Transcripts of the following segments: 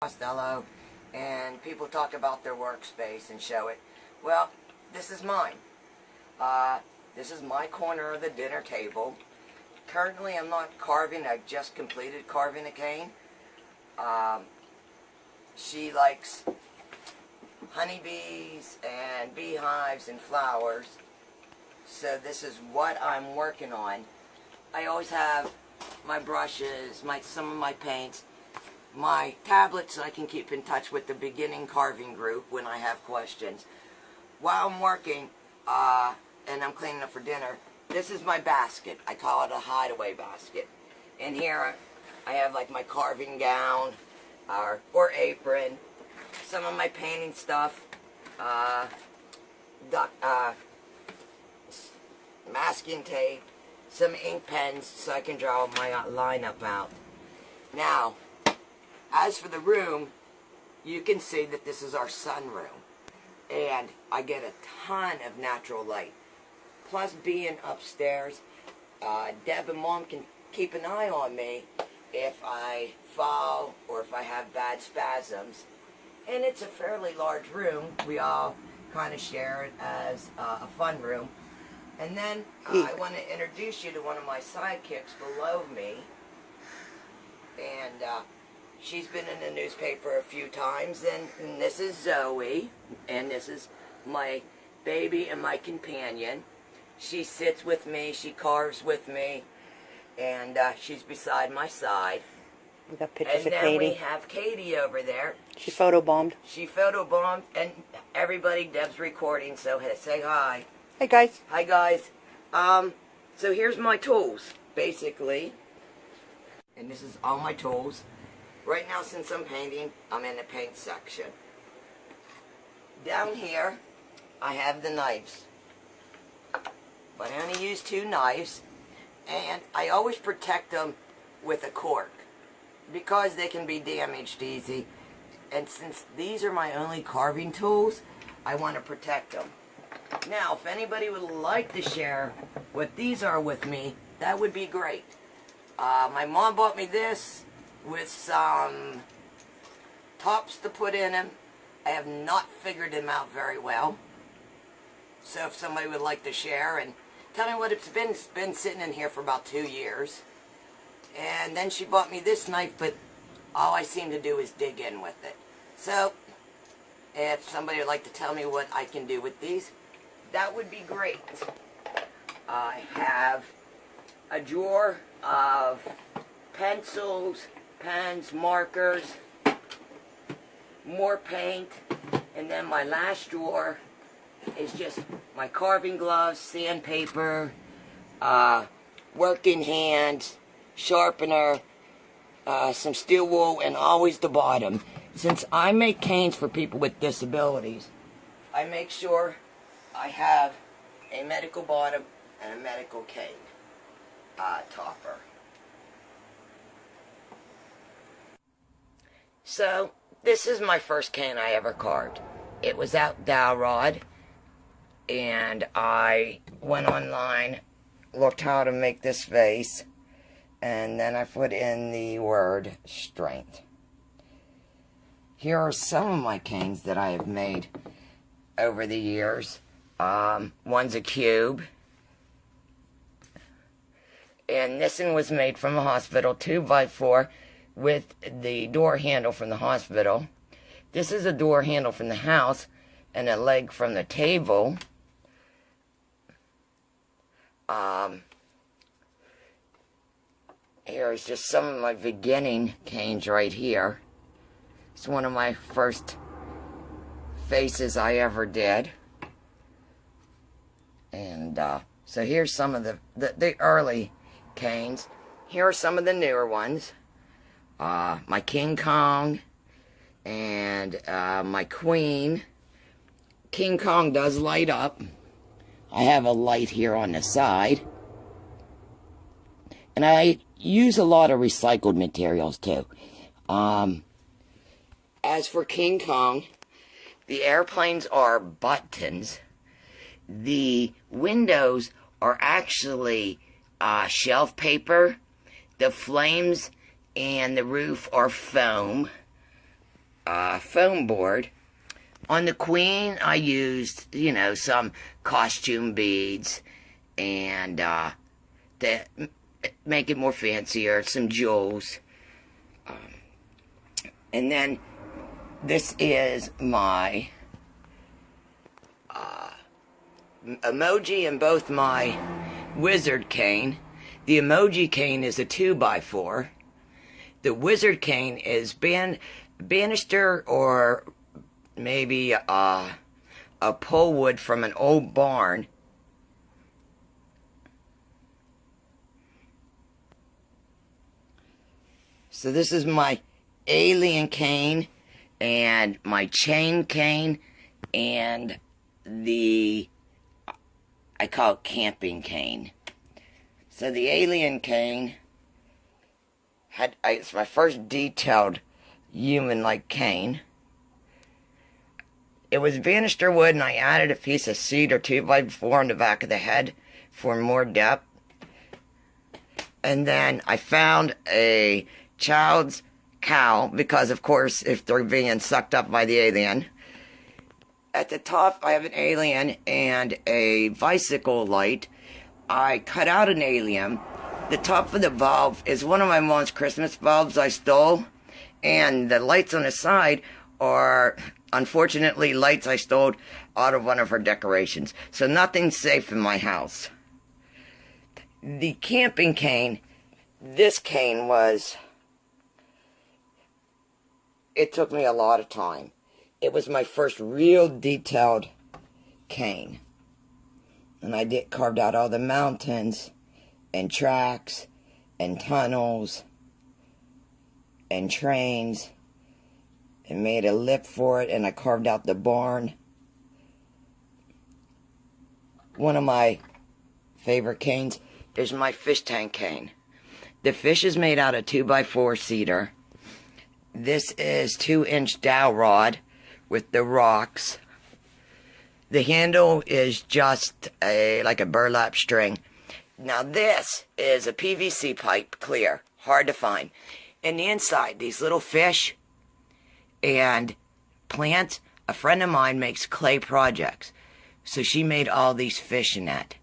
Costello, and people talk about their workspace and show it. Well, this is mine. This is my corner of the dinner table. Currently, I'm not carving. I've just completed carving a cane. She likes honeybees and beehives and flowers. So this is what I'm working on. I always have my brushes, some of my paints, my tablets so I can keep in touch with the beginning carving group when I have questions. While I'm working and I'm cleaning up for dinner, this is my basket. I call it a hideaway basket. In here I have like my carving gown or apron, some of my painting stuff, masking tape, some ink pens so I can draw my lineup out. Now, as for the room, you can see that this is our sunroom, and I get a ton of natural light. Plus, being upstairs, Deb and Mom can keep an eye on me if I fall or if I have bad spasms. And it's a fairly large room. We all kind of share it as a fun room. And then I want to introduce you to one of my sidekicks below me. And she's been in the newspaper a few times. And this is Zoe. And this is my baby and my companion. She sits with me. She carves with me. And she's beside my side. We got pictures and of then Katie. we have Katie over there. She photobombed. She photobombed. And everybody, Deb's recording, so say hi. Hey guys. Hi guys. So here's my tools, basically. And this is all my tools. Right now, since I'm painting, I'm in the paint section. Down here, I have the knives. But I only use 2 knives. And I always protect them with a cork, because they can be damaged easy. And since these are my only carving tools, I want to protect them. Now, if anybody would like to share what these are with me, that would be great. My mom bought me this with some tops to put in them. I have not figured them out very well. So if somebody would like to share and tell me what it's been sitting in here for about 2 years. And then she bought me this knife, but all I seem to do is dig in with it. So if somebody would like to tell me what I can do with these, that would be great. I have a drawer of pencils, pens, markers, more paint, and then my last drawer is just my carving gloves, sandpaper, working hands, sharpener, some steel wool, and always the bottom. Since I make canes for people with disabilities, I make sure I have a medical bottom and a medical cane topper. So, this is my first cane I ever carved. It was out dowel rod, and I went online, looked how to make this face, and then I put in the word strength. Here are some of my canes that I have made over the years. One's a cube. And this one was made from a hospital, 2x4, with the door handle from the hospital. This is a door handle from the house, and a leg from the table. Here's just some of my beginning canes right here. It's one of my first faces I ever did. And so here's some of the early canes. Here are some of the newer ones. My King Kong and my Queen. King Kong does light up. I have a light here on the side. And I use a lot of recycled materials too. As for King Kong, the airplanes are buttons. The windows are actually shelf paper. The flames and the roof are foam. foam board. On the queen, I used, some costume beads and to make it more fancier, some jewels. And then this is my emoji in both my wizard cane. The emoji cane is a 2x4. The wizard cane is banister or maybe a pole wood from an old barn. So this is my alien cane and my chain cane and I call it camping cane. So the alien cane it's my first detailed human-like cane. It was banister wood, and I added a piece of cedar 2x4 on the back of the head for more depth. And then I found a child's cow, because of course if they're being sucked up by the alien. At the top I have an alien and a bicycle light. I cut out an alien. The top of the bulb is one of my mom's Christmas bulbs I stole, and the lights on the side are unfortunately lights I stole out of one of her decorations. So nothing's safe in my house. The camping cane, this cane it took me a lot of time. It was my first real detailed cane. And I carved out all the mountains and tracks and tunnels and trains and made a lip for it, and I carved out the barn. One of my favorite canes is my fish tank cane. The fish is made out of 2x4 cedar. This is 2-inch dowel rod with the rocks. The handle is just like a burlap string. Now this is a PVC pipe, clear, hard to find. And the inside, these little fish and plants. A friend of mine makes clay projects, so she made all these fish in that.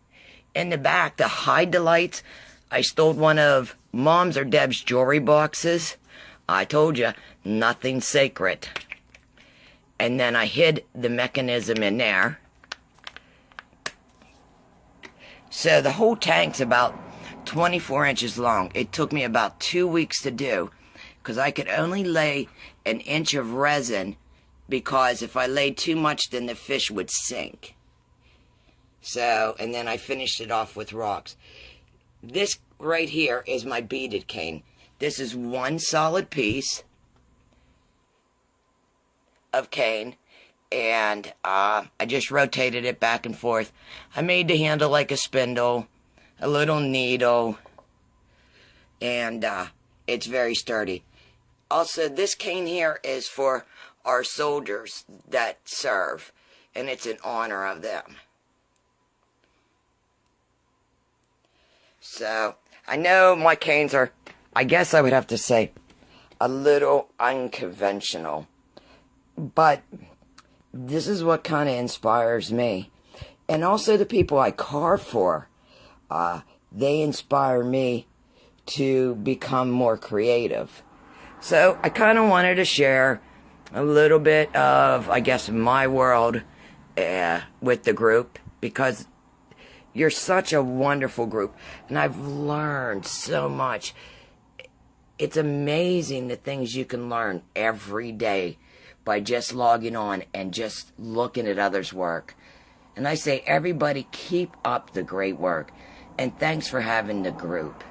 In the back, to hide the lights, I stole one of Mom's or Deb's jewelry boxes. I told you, nothing sacred. And then I hid the mechanism in there. So the whole tank's about 24 inches long. It took me about 2 weeks to do, because I could only lay an inch of resin, because if I laid too much, then the fish would sink. So, and then I finished it off with rocks. This right here is my beaded cane. This is one solid piece of cane, and I just rotated it back and forth. I made the handle like a spindle, a little needle, and it's very sturdy. Also, this cane here is for our soldiers that serve, and it's in honor of them. So, I know my canes are, I guess I would have to say, a little unconventional. But this is what kind of inspires me. And also the people I carve for, they inspire me to become more creative. So I kind of wanted to share a little bit of, I guess, my world with the group, because you're such a wonderful group, and I've learned so much. It's amazing the things you can learn every day by just logging on and just looking at others' work. And I say, everybody, keep up the great work, and thanks for having the group.